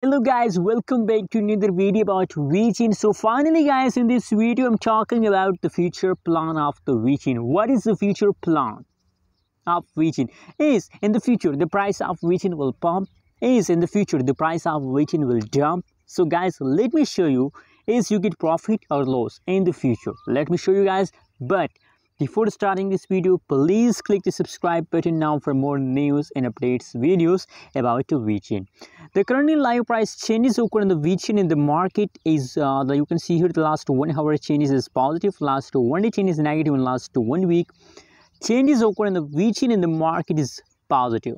Hello guys, welcome back to another video about Vechain. So finally guys, in this video I'm talking about the future plan of the Vechain. What is the future plan of Vechain? Is in the future the price of Vechain will pump? Is in the future the price of Vechain will dump? So guys, let me show you is you get profit or loss in the future. Let me show you guys, but before starting this video, please click the subscribe button now for more news and updates videos about the Vechain. The currently live price changes occur in the Vechain in the market is you can see here the last 1 hour changes is positive, last 1 day change is negative, and last 1 week changes occur in the Vechain in the market is positive.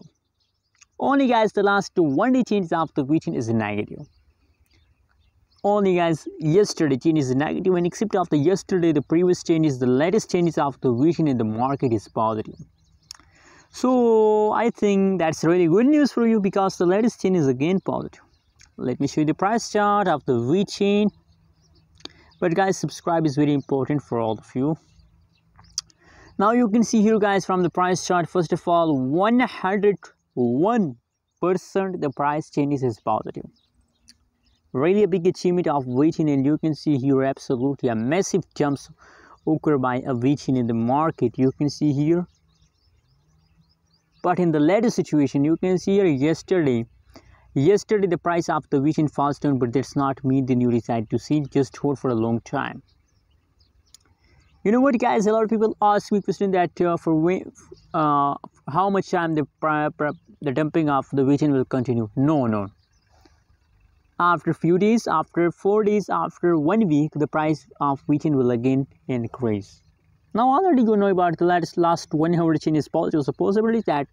Only guys the last 1 day change of the Vechain is negative. Only guys yesterday change is negative, and except after yesterday the previous changes, the latest changes of the Vechain in the market is positive. So I think that's really good news for you because the latest change is again positive. Let me show you the price chart of the Vechain. But guys, subscribe is very important for all of you. Now you can see here guys from the price chart, first of all 101% the price changes is positive. Really a big achievement of Vechain, and you can see here absolutely a massive jumps occur by a Vechain in the market. You can see here. But in the latest situation, you can see here yesterday the price of the Vechain falls down, but that's not mean then you decide to see, just hold for a long time. You know what guys, a lot of people ask me question that how much time the dumping of the Vechain will continue. No. After few days, after 4 days, after 1 week, the price of Vechain will again increase. Now already you know about the last 1 hour change is positive. So possibility that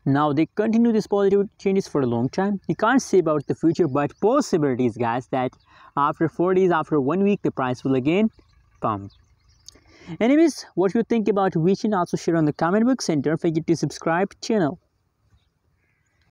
now they continue this positive changes for a long time. You can't say about the future, but possibilities guys that after 4 days, after 1 week, the price will again pump. Anyways, what you think about Vechain, also share on the comment box, and don't forget to subscribe to the channel.